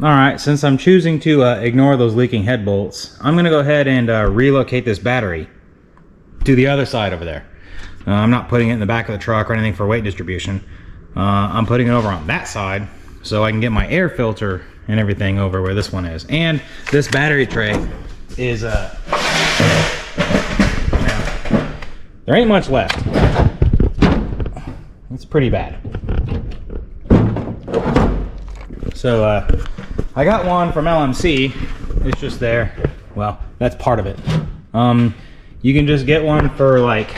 Alright, since I'm choosing to ignore those leaking head bolts, I'm going to go ahead and relocate this battery to the other side over there. I'm not putting it in the back of the truck or anything for weight distribution. I'm putting it over on that side so I can get my air filter and everything over where this one is. And this battery tray is, there ain't much left. It's pretty bad. So I got one from LMC. It's just there. Well, that's part of it. You can just get one for like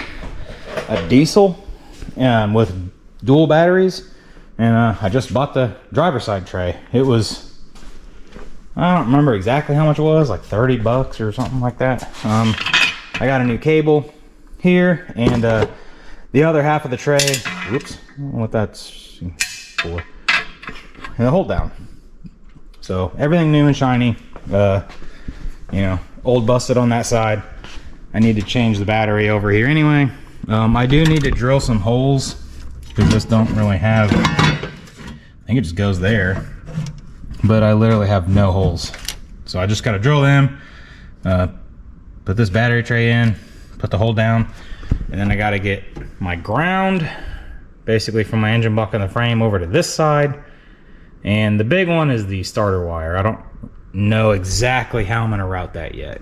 a diesel with dual batteries. And I just bought the driver's side tray. It was, I don't remember exactly how much it was, like 30 bucks or something like that. I got a new cable here, and the other half of the tray, whoops, I don't know what that's for. And the hold down. So everything new and shiny. You know, old busted on that side. I need to change the battery over here anyway. I do need to drill some holes because this don't really have, I think it just goes there, but I literally have no holes. So I just got to drill them, put this battery tray in, put the hole down, and then I got to get my ground basically from my engine block and the frame over to this side. And the big one is the starter wire. I don't know exactly how I'm going to route that yet.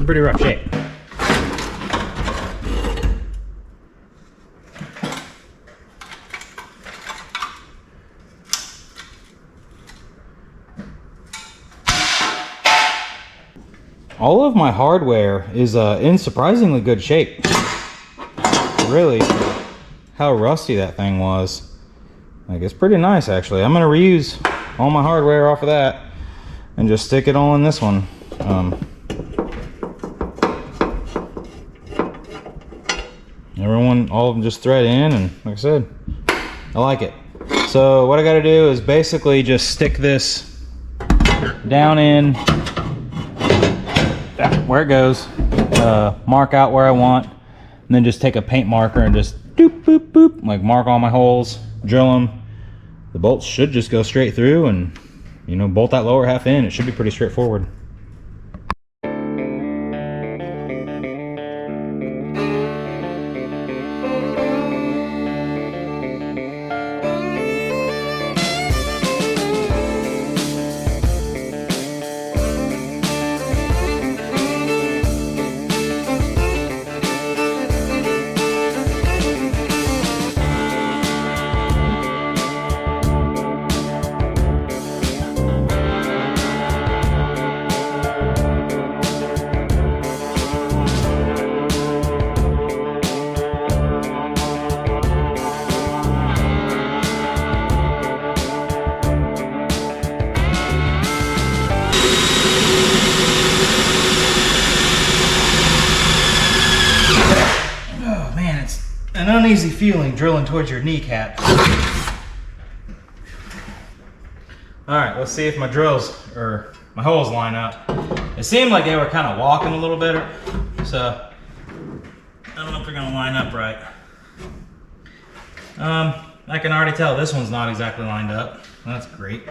Pretty rough shape. All of my hardware is in surprisingly good shape. Really, how rusty that thing was. Like, it's pretty nice actually. I'm gonna reuse all my hardware off of that and just stick it all in this one. All of them just thread in, and like I said, I like it. So what I got to do is basically just stick this down in where it goes, mark out where I want, and then just take a paint marker and just doop boop boop, like mark all my holes, drill them. The bolts should just go straight through, and you know, bolt that lower half in. It should be pretty straightforward. An uneasy feeling drilling towards your kneecap. Alright, let's see if my drills, or my holes line up. It seemed like they were kind of walking a little bit, so I don't know if they're going to line up right. I can already tell this one's not exactly lined up. That's great.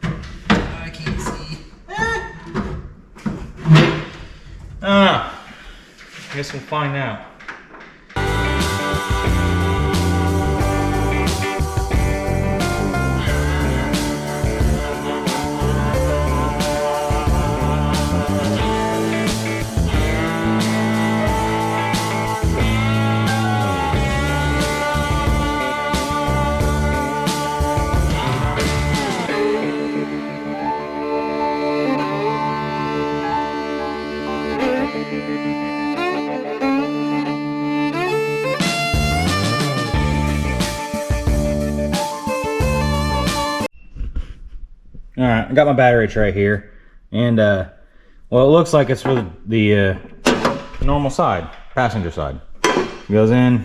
I can't see. I guess we'll find out. All right, I got my battery tray here, and well, it looks like it's for the normal side, passenger side. It goes in.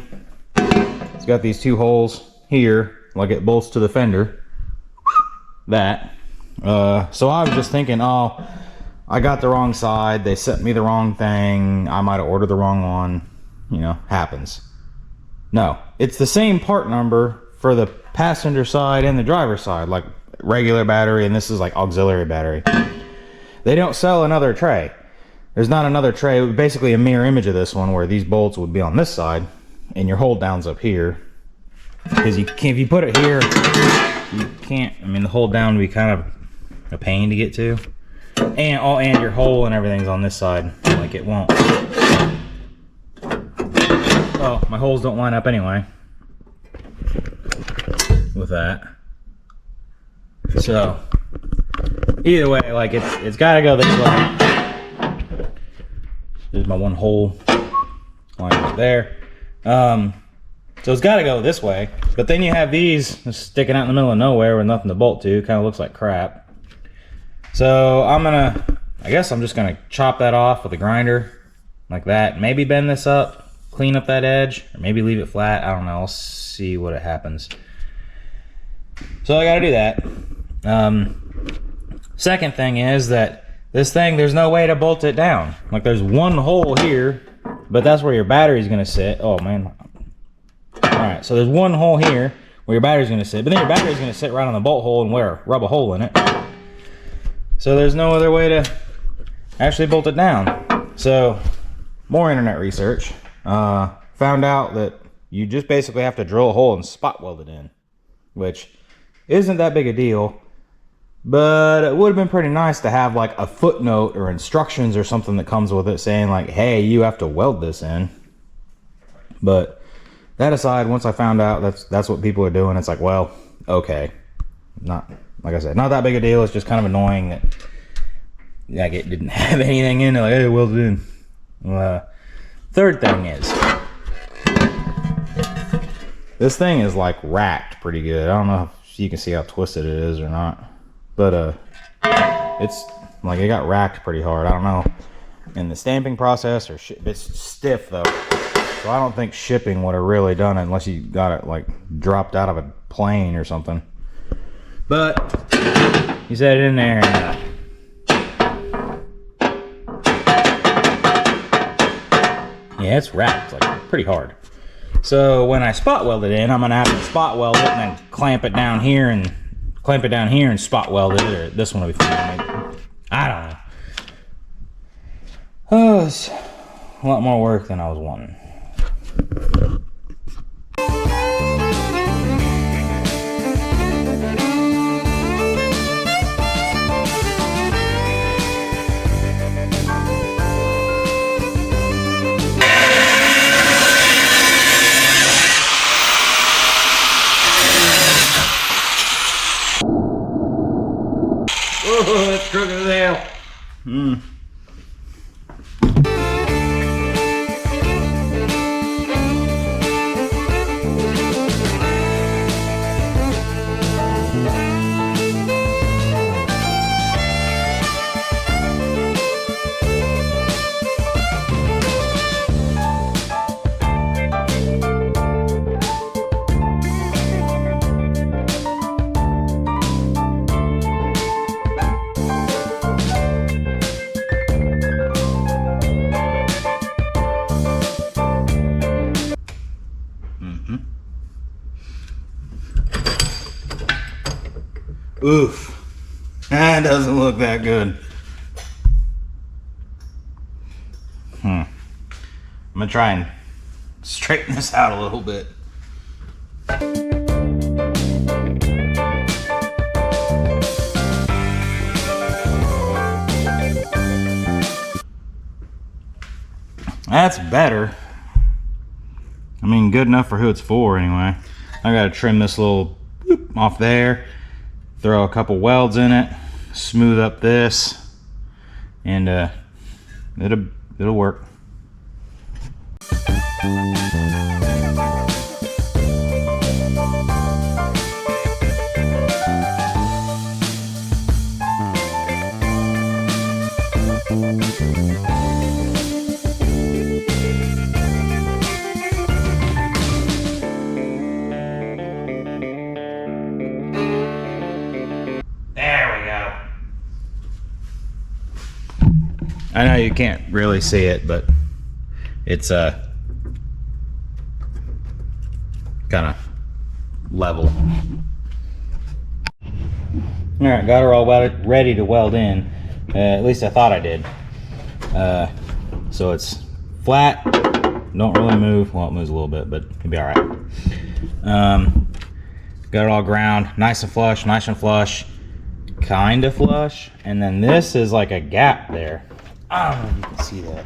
It's got these two holes here, like it bolts to the fender. That. So I was just thinking, oh, I got the wrong side. They sent me the wrong thing. I might have ordered the wrong one. You know, happens. No, it's the same part number for the passenger side and the driver's side, like regular battery, and this is like auxiliary battery. They don't sell another tray. There's not another tray. It would basically a mirror image of this one, where these bolts would be on this side and your hold down's up here. Because you can't, if you put it here, you can't. I mean, the hold down would be kind of a pain to get to, and your hole and everything's on this side. Like it won't. Well, my holes don't line up anyway with that. So either way, like it's got to go this way. There's my one hole line right there. So it's got to go this way. But then you have these just sticking out in the middle of nowhere with nothing to bolt to. Kind of looks like crap. So I guess I'm just gonna chop that off with a grinder like that. Maybe bend this up, clean up that edge, or maybe leave it flat. I don't know. I'll see what happens. So I got to do that. Second thing is that this thing, there's no way to bolt it down. Like there's one hole here, but that's where your battery's gonna sit. Oh man. Alright, so there's one hole here where your battery's gonna sit, but then your battery's gonna sit right on the bolt hole and rub a hole in it. So there's no other way to actually bolt it down. So more internet research. Found out that you just basically have to drill a hole and spot weld it in, which isn't that big a deal. But it would have been pretty nice to have like a footnote or instructions or something that comes with it saying like, hey, you have to weld this in. But that aside, once I found out that's what people are doing, it's like, well, okay. Not, like I said, not that big a deal. It's just kind of annoying that like it didn't have anything in it. Like, hey, weld it in. Third thing is, this thing is like racked pretty good. I don't know if you can see how twisted it is or not. But it's like it got racked pretty hard. I don't know in the stamping process or it's stiff though. So I don't think shipping would have really done it unless you got it like dropped out of a plane or something. But you set it in there and yeah, it's wrapped like pretty hard. So when I spot weld it in, I'm gonna have to spot weld it and then clamp it down here and spot weld it, or this one will be fine. Maybe. I don't know. Oh, it's a lot more work than I was wanting. Oh, that's crooked as hell. Oof, that doesn't look that good. I'm gonna try and straighten this out a little bit. That's better. I mean, good enough for who it's for anyway. I gotta trim this little boop off there. Throw a couple welds in it, smooth up this, and it'll work. I know you can't really see it, but it's kind of level. All right, got her all ready to weld in. At least I thought I did. So it's flat, don't really move. Well, it moves a little bit, but it'll be all right. Got it all ground, nice and flush, kind of flush. And then this is like a gap there. I don't know if you can see that.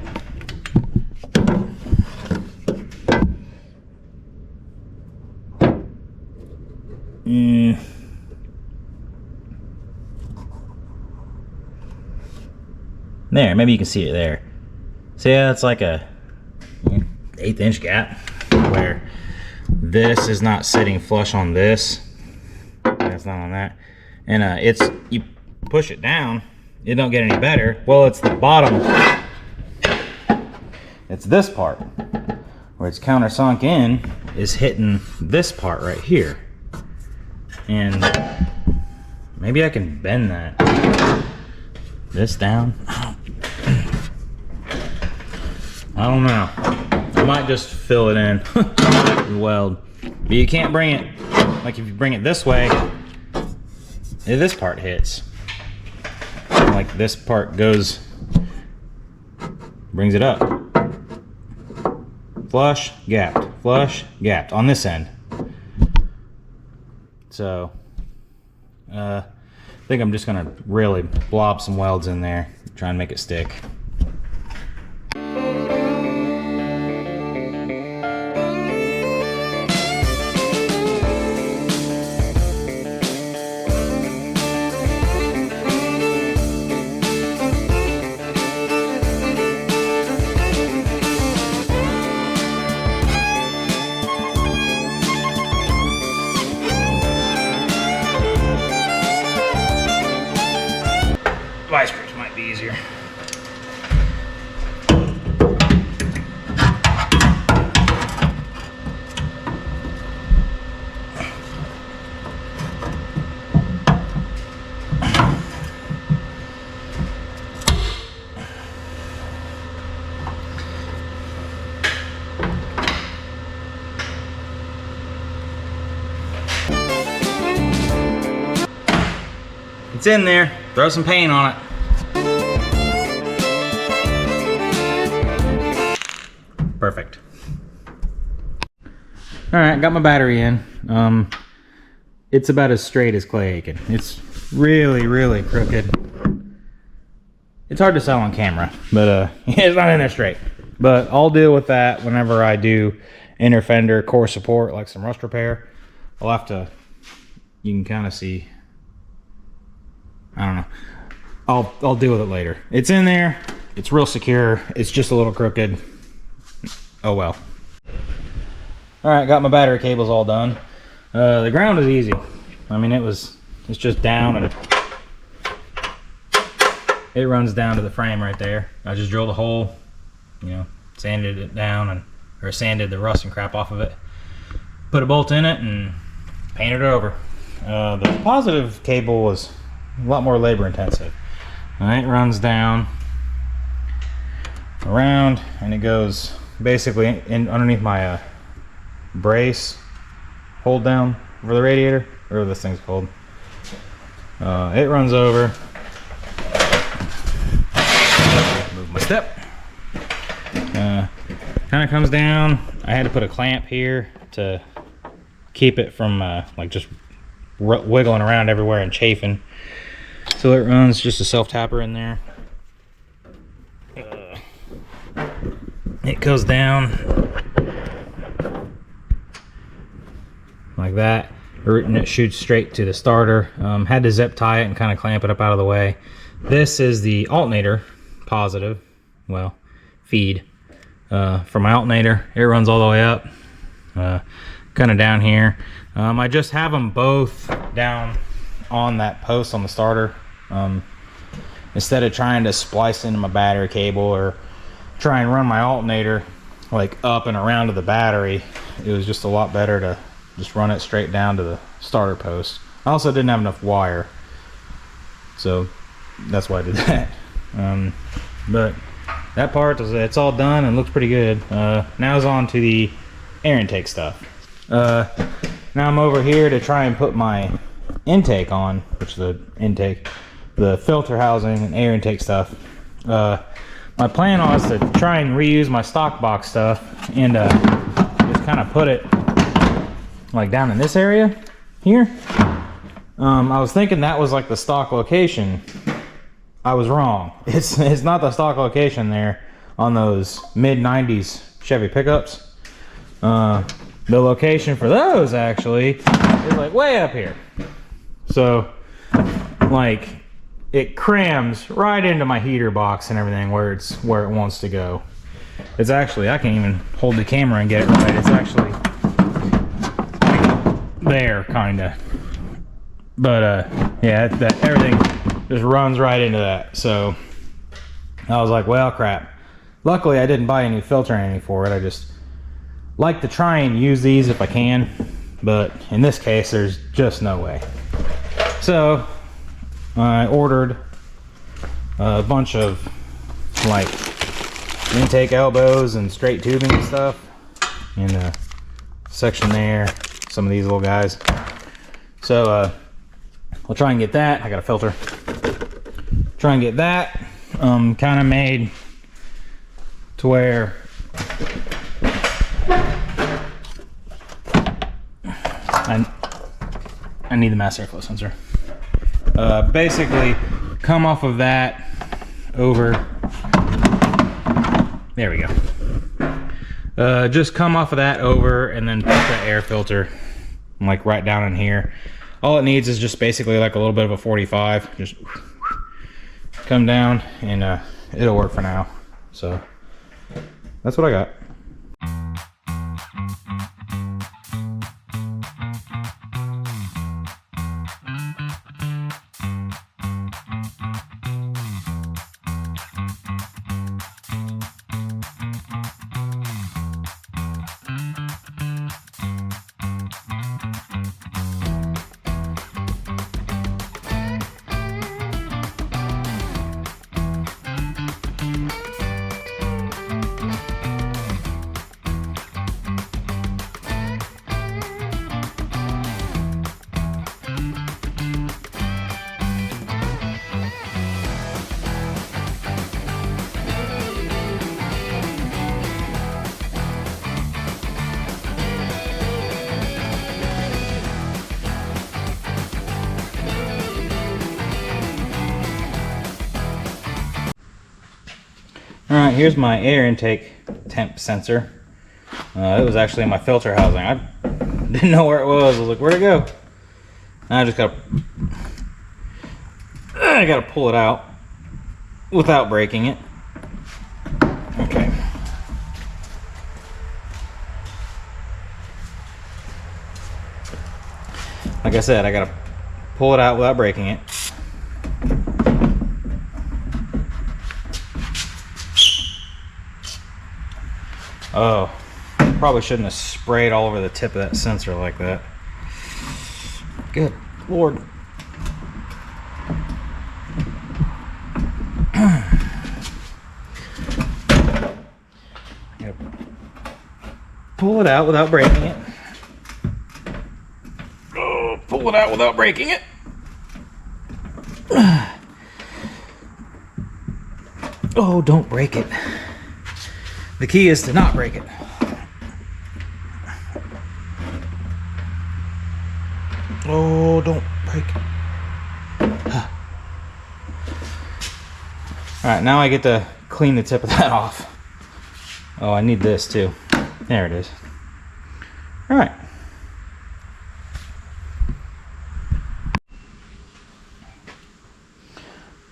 There, maybe you can see it there. So yeah, it's like a 1/8 inch gap where this is not sitting flush on this. That's not on that. And it's, you push it down, it don't get any better. Well, it's the bottom. It's this part where it's countersunk in is hitting this part right here. And maybe I can bend that. This down. I don't know. I might just fill it in and weld. But you can't bring it, like if you bring it this way, this part hits. Like this part goes, brings it up. Flush, gapped on this end. So, I think I'm just gonna really blob some welds in there, try and make it stick. Vice grips might be easier. It's in there. Throw some paint on it. Perfect. All right, got my battery in. It's about as straight as clay aiken. It's really, really crooked. It's hard to sell on camera, but it's not in there straight. But I'll deal with that whenever I do inner fender core support, like some rust repair. I'll have to, you can kind of see, I don't know. I'll deal with it later. It's in there. It's real secure. It's just a little crooked. Oh well. All right, got my battery cables all done. The ground is easy. I mean, it's just down and it runs down to the frame right there. I just drilled a hole, you know, sanded it down or sanded the rust and crap off of it. Put a bolt in it and painted it over. The positive cable was a lot more labor intensive. It runs down around and it goes basically in underneath my brace hold down for the radiator, or this thing's called. It runs over. Move my step. Kind of comes down. I had to put a clamp here to keep it from like just wiggling around everywhere and chafing. So it runs just a self-tapper in there. It goes down like that, and it shoots straight to the starter. Had to zip tie it and kind of clamp it up out of the way. This is the alternator positive, well, feed for my alternator. It runs all the way up, kind of down here. I just have them both down on that post on the starter. Instead of trying to splice into my battery cable or try and run my alternator like up and around to the battery, it was just a lot better to just run it straight down to the starter post. I also didn't have enough wire, so that's why I did that. But that part, it's all done and looks pretty good. Now it's on to the air intake stuff. Now I'm over here to try and put my intake on, which is the filter housing and air intake stuff. My plan was to try and reuse my stock box stuff and just kind of put it like down in this area here. I was thinking that was like the stock location. I was wrong. It's not the stock location there on those mid-90s Chevy pickups. The location for those actually is like way up here. So like it crams right into my heater box and everything where it wants to go. It's actually, I can't even hold the camera and get it right. It's actually like there kinda. But yeah, that everything just runs right into that. So I was like, well, crap. Luckily I didn't buy any filter anything for it. I just like to try and use these if I can, but in this case there's just no way. So I ordered a bunch of like intake elbows and straight tubing and stuff in the section there, some of these little guys. So we'll try and get that. I got a filter. Try and get that kind of made to where I need the mass airflow sensor. Basically come off of that over, there we go. Just come off of that over and then put the air filter like right down in here. All it needs is just basically like a little bit of a 45. Just come down and it'll work for now. So that's what I got. Alright, here's my air intake temp sensor. It was actually in my filter housing. I didn't know where it was. I was like, where'd it go? And I just gotta pull it out without breaking it. Okay. Like I said, I gotta pull it out without breaking it. Oh, probably shouldn't have sprayed all over the tip of that sensor like that. Good Lord. Pull it out without breaking it. Oh, pull it out without breaking it. Oh, don't break it. The key is to not break it. Oh, don't break it. Alright, now I get to clean the tip of that off. Oh, I need this too. There it is. Alright.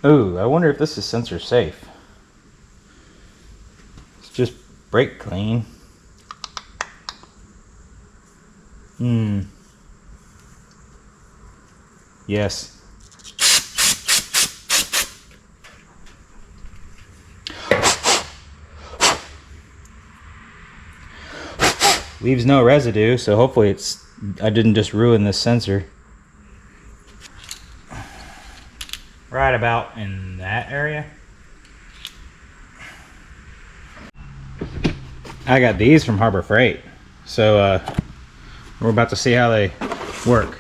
Ooh, I wonder if this is sensor safe. Just brake clean. Yes. Leaves no residue, so hopefully I didn't just ruin this sensor. Right about in that area. I got these from Harbor Freight. So we're about to see how they work.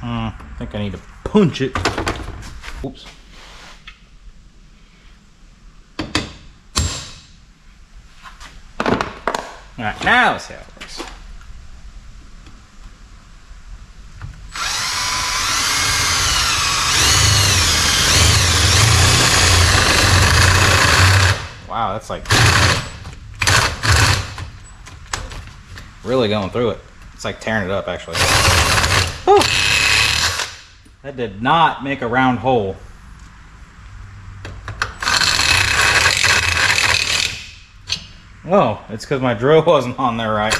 I think I need to punch it. Oops. Alright, now let's see how it works. Wow, that's like really going through it. It's like tearing it up, actually. Whew. That did not make a round hole. Oh, it's because my drill wasn't on there right.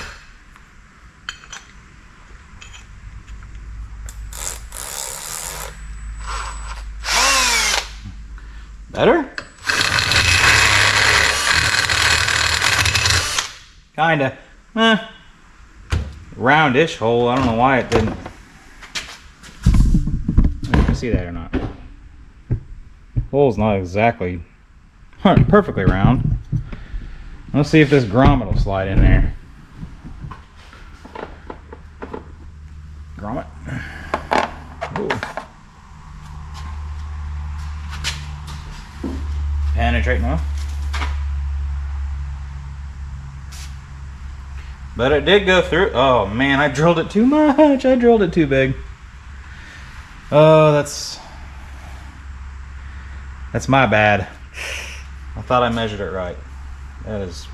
Better? Kinda. Roundish hole. I don't know why it didn't. You can see that or not. Hole's not exactly perfectly round. Let's see if this grommet will slide in there. Grommet. Ooh. Penetrating well. But it did go through. Oh man, I drilled it too much. I drilled it too big. Oh, that's my bad. I thought I measured it right. That is.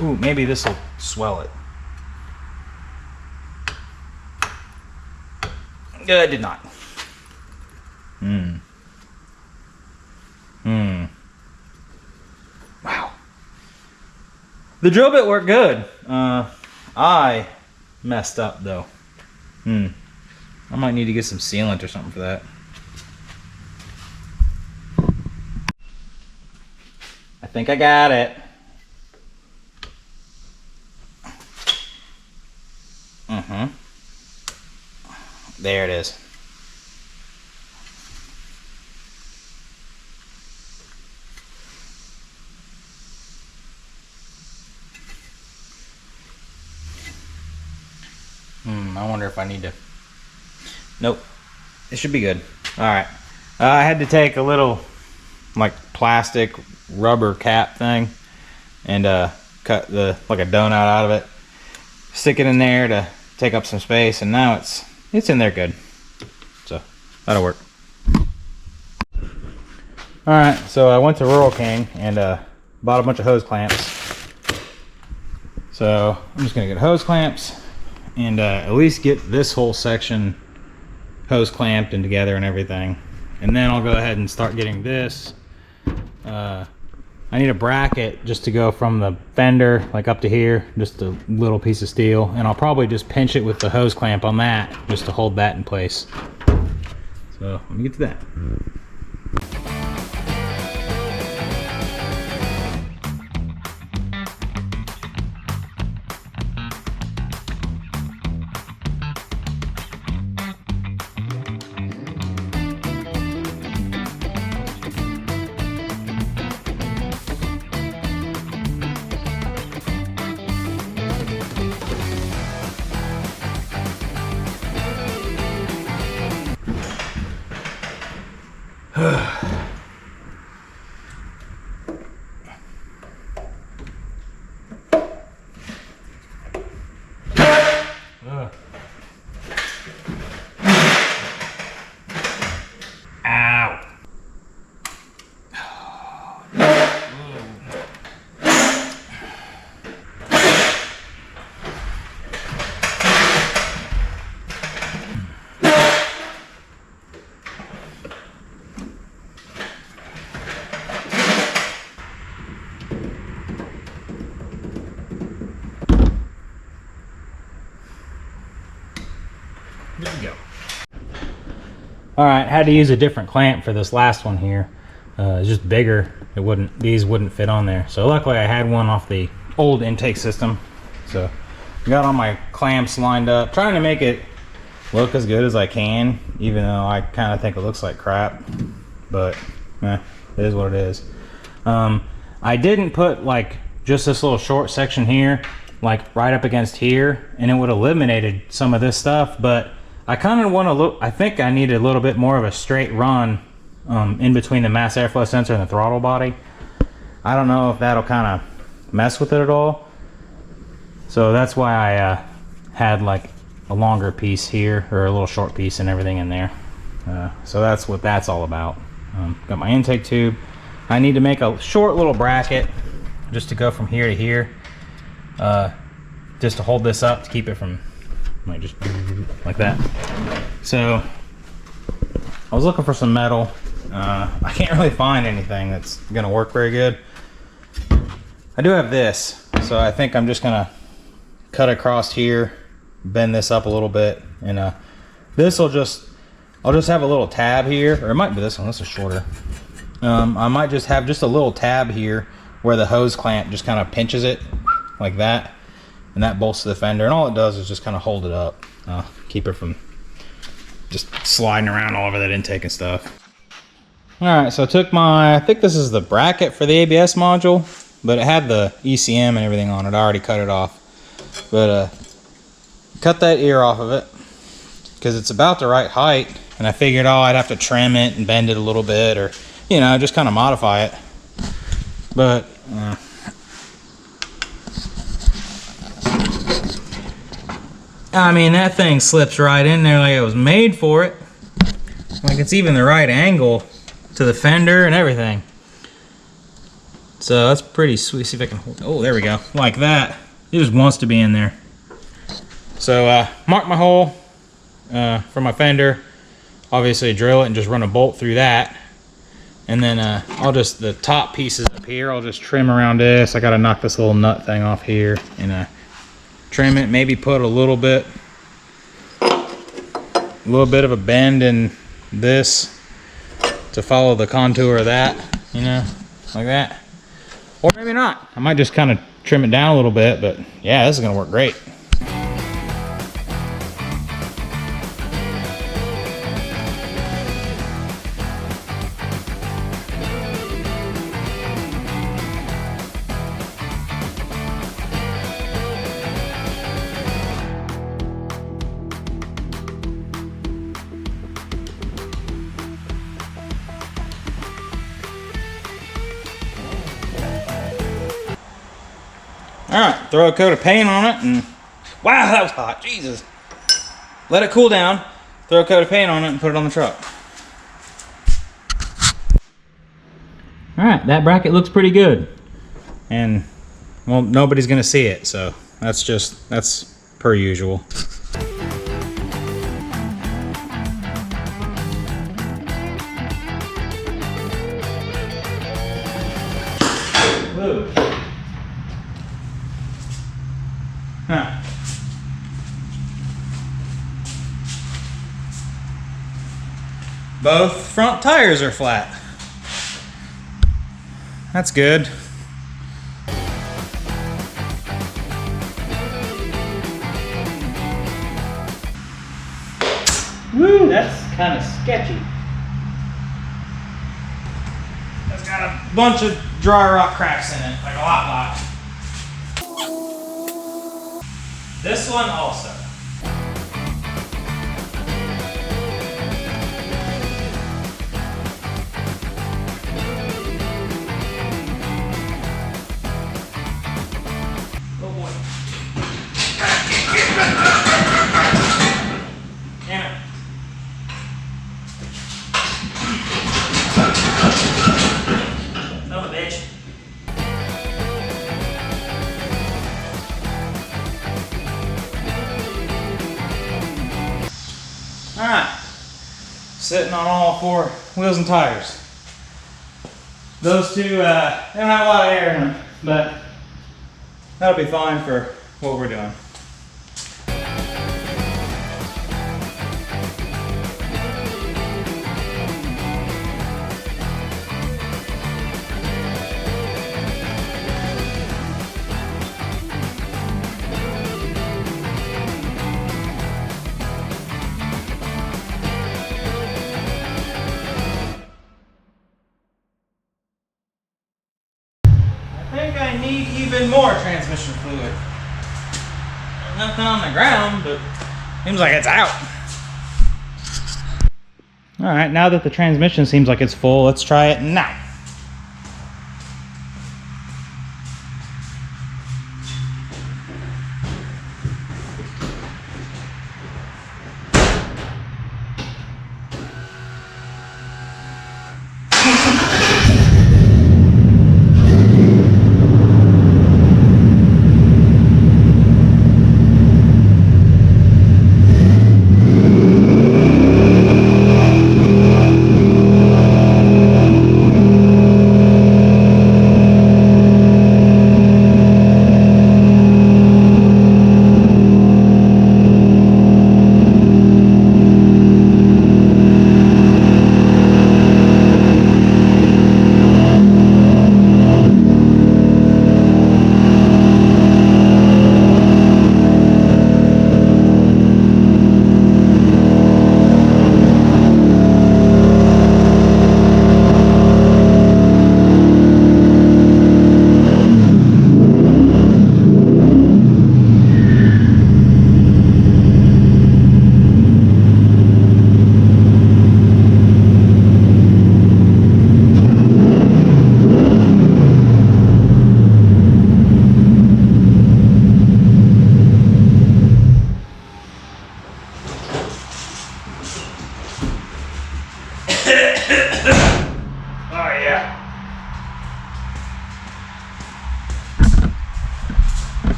Ooh, maybe this will swell it. It did not. Wow. The drill bit worked good. I messed up though. I might need to get some sealant or something for that. I think I got it. There it is. I wonder if I need to. Nope. It should be good. Alright. I had to take a little like plastic rubber cap thing and cut like a donut out of it. Stick it in there to take up some space, and now it's in there good. So that'll work. Alright, so I went to Rural King and bought a bunch of hose clamps. So I'm just gonna get hose clamps and at least get this whole section hose clamped and together and everything. And then I'll go ahead and start getting this. I need a bracket just to go from the fender like up to here, just a little piece of steel, and I'll probably just pinch it with the hose clamp on that just to hold that in place. So let me get to that. All right, had to use a different clamp for this last one here. It's just bigger. These wouldn't fit on there. So luckily I had one off the old intake system. So got all my clamps lined up, trying to make it look as good as I can, even though I kind of think it looks like crap. But it is what it is. I didn't put like just this little short section here, like right up against here, and it would have eliminated some of this stuff. But I kind of want to look, I think I needed a little bit more of a straight run in between the mass airflow sensor and the throttle body. I don't know if that'll kind of mess with it at all. So that's why I had like a longer piece here, or a little short piece and everything in there. So that's what that's all about. Got my intake tube. I need to make a short little bracket just to go from here to here. Just to hold this up to keep it from like just like that. So I was looking for some metal. I can't really find anything that's gonna work very good. I do have this, so I think I'm just gonna cut across here, bend this up a little bit, and this will just, I'll just have a little tab here, or it might be this one. This is shorter. I might just have just a little tab here where the hose clamp just kind of pinches it like that, and that bolts to the fender, and all it does is just kind of hold it up, keep it from just sliding around all over that intake and stuff. All right, so I took I think this is the bracket for the ABS module, but it had the ECM and everything on it. I already cut it off, but cut that ear off of it because it's about the right height, and I figured, oh, I'd have to trim it and bend it a little bit, or you know, just kind of modify it. But I mean, that thing slips right in there like it was made for it. Like it's even the right angle to the fender and everything. So that's pretty sweet. See if I can hold. Oh, there we go. Like that. It just wants to be in there. So mark my hole for my fender. Obviously drill it and just run a bolt through that. And then I'll just, the top pieces up here, I'll just trim around this. I gotta knock this little nut thing off here and trim it. Maybe put a little bit of a bend in this to follow the contour of that, you know, like that. Or maybe not. I might just kind of trim it down a little bit, but yeah, this is gonna work great. Alright, throw a coat of paint on it, and wow, that was hot, Jesus. Let it cool down, throw a coat of paint on it, and put it on the truck. Alright, that bracket looks pretty good. And, well, nobody's gonna see it, so that's per usual. Whoa. Huh. Both front tires are flat. That's good. Woo, that's kind of sketchy. It's got a bunch of dry rock cracks in it, like a lot. This one also. Oh boy. Damn it. Son of a bitch. Alright, sitting on all four wheels and tires. Those two, they don't have a lot of air in them, but that'll be fine for what we're doing. think I need even more transmission fluid. Nothing on the ground, but seems like it's out. All right, now that the transmission seems like it's full, let's try it now.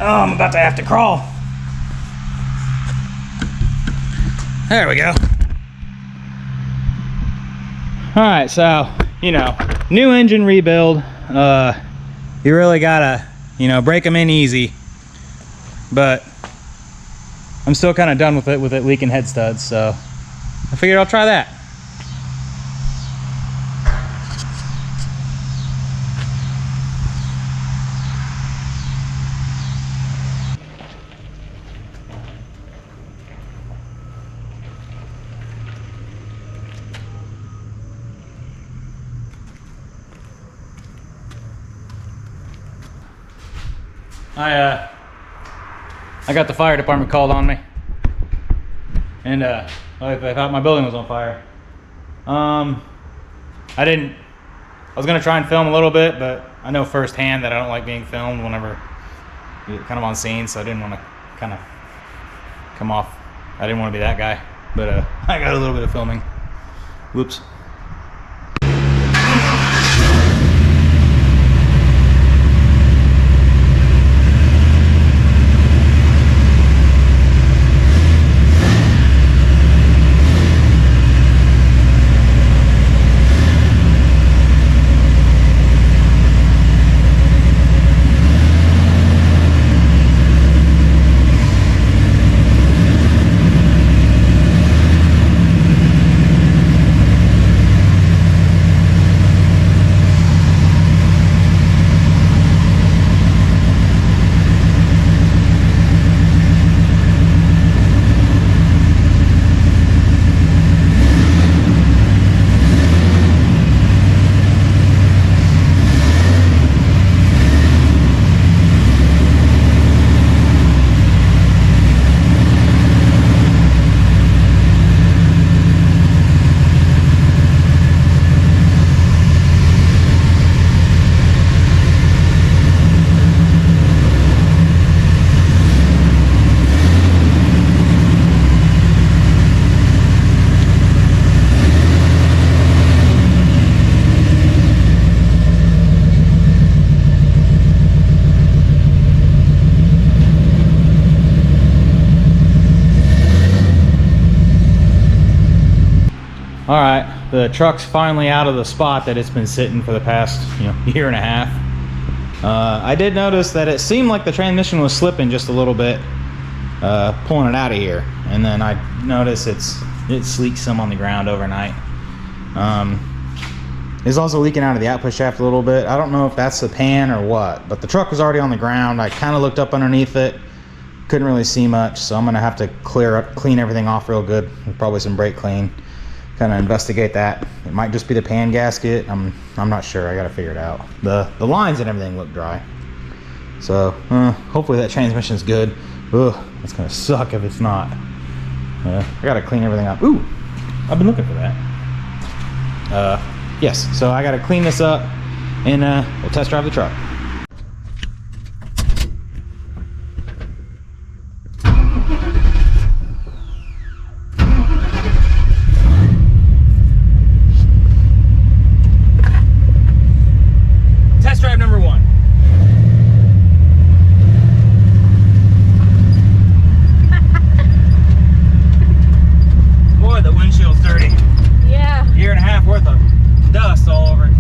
Oh, I'm about to have to crawl. There we go. All right, so, you know, new engine rebuild. You really gotta, you know, break them in easy. But I'm still kind of done with it leaking head studs, so I figured I'll try that. I got the fire department called on me, and I thought my building was on fire. I was gonna try and film a little bit, but I know firsthand that I don't like being filmed whenever you're kind of on scene, so I didn't want to kind of come off. I didn't want to be that guy, but I got a little bit of filming. Whoops. All right, the truck's finally out of the spot that it's been sitting for the past, year and a half. I did notice that it seemed like the transmission was slipping just a little bit, pulling it out of here. And then I noticed it leaked some on the ground overnight. It's also leaking out of the output shaft a little bit. I don't know if that's the pan or what, but the truck was already on the ground. I kind of looked up underneath it, couldn't really see much, so I'm gonna have to clean everything off real good with probably some brake clean, kind of investigate that. It might just be the pan gasket. I'm not sure. I gotta figure it out. The lines and everything look dry. So hopefully that transmission's good. Ugh, it's gonna suck if it's not. I gotta clean everything up. Ooh, I've been looking for that. Yes, so I gotta clean this up and we'll test drive the truck. Test drive number 1. Boy, the windshield's dirty. Yeah. Year and a half worth of dust all over it.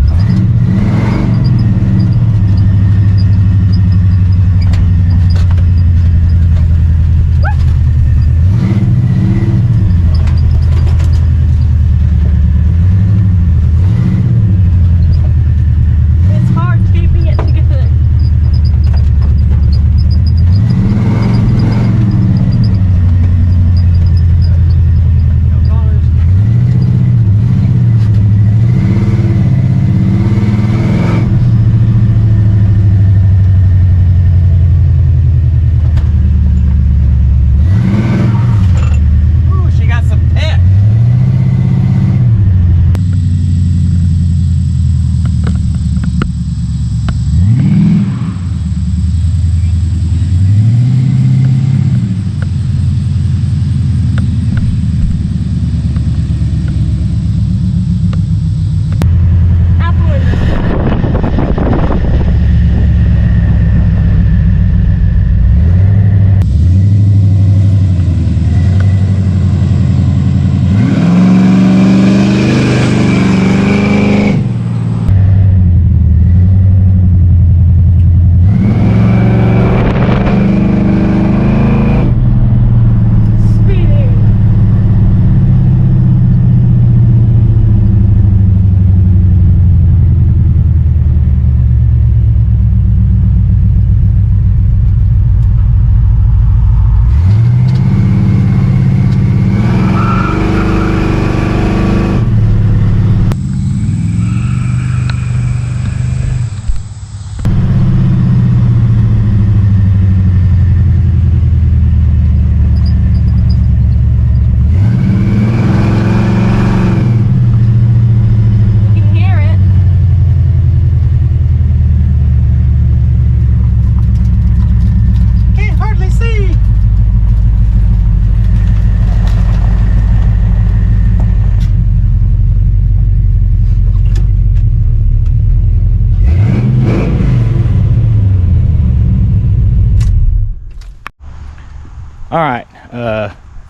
All right,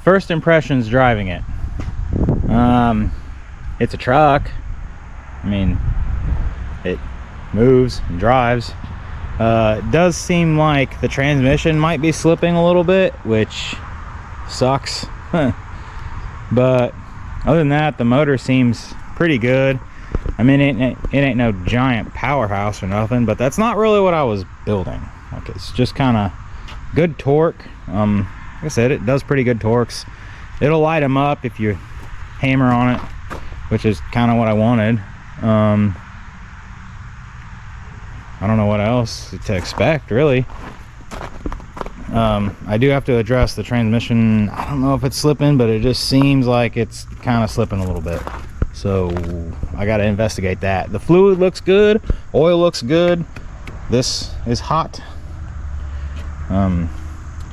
first impressions driving it. It's a truck. I mean, it moves and drives. It does seem like the transmission might be slipping a little bit, which sucks. But other than that, the motor seems pretty good. I mean, it ain't no giant powerhouse or nothing, but that's not really what I was building. Like, it's just kind of good torque. Like I said, it does pretty good torques. It'll light them up if you hammer on it, which is kind of what I wanted. I don't know what else to expect, really. I do have to address the transmission. I don't know if it's slipping, but it just seems like it's kind of slipping a little bit. So I got to investigate that. The fluid looks good. Oil looks good. This is hot.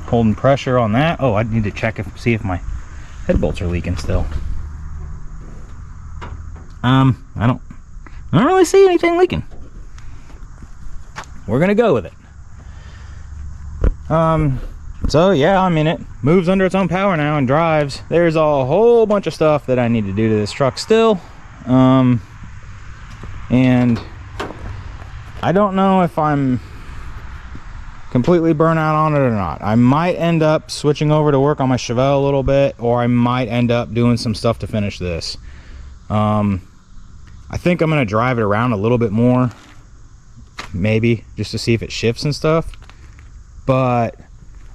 Holding pressure on that. Oh, I need to check see if my head bolts are leaking still. I don't really see anything leaking. We're gonna go with it. So yeah, I mean, it moves under its own power now and drives. There's a whole bunch of stuff that I need to do to this truck still. And I don't know if I'm completely burnt out on it or not. I might end up switching over to work on my Chevelle a little bit, or I might end up doing some stuff to finish this. I think I'm gonna drive it around a little bit more, maybe just to see if it shifts and stuff. But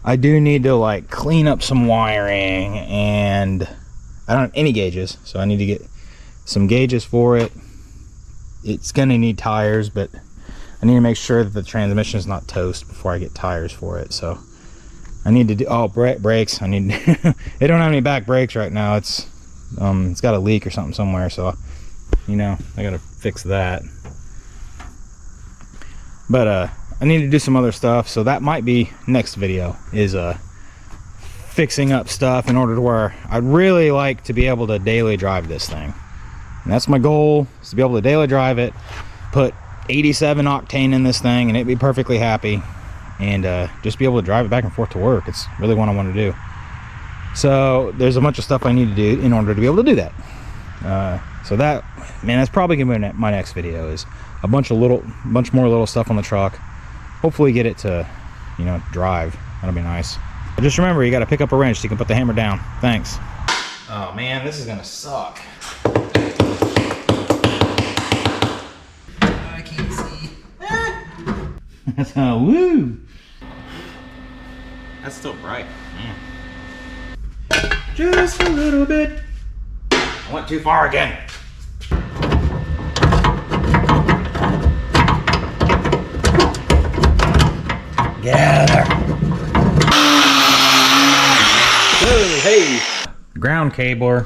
I do need to like clean up some wiring, and I don't have any gauges, so I need to get some gauges for it. It's gonna need tires, but I need to make sure that the transmission is not toast before I get tires for it. So I need to do, oh, brakes. I need they don't have any back brakes right now. It's got a leak or something somewhere, so you know, I gotta fix that. But I need to do some other stuff, so that might be next video, is fixing up stuff in order to where I'd really like to be able to daily drive this thing. And that's my goal, is to be able to daily drive it, put 87 octane in this thing, and it'd be perfectly happy, and just be able to drive it back and forth to work. It's really what I want to do. So there's a bunch of stuff I need to do in order to be able to do that. So that, man, that's probably gonna be my next video, is a bunch more little stuff on the truck. Hopefully get it to, you know, drive. That'll be nice. But just remember, you got to pick up a wrench so you can put the hammer down. Thanks. Oh man, this is gonna suck. I can't see. That's woo. That's still bright. Man. Just a little bit. I went too far again. Get out of there. Hey. Ground cable.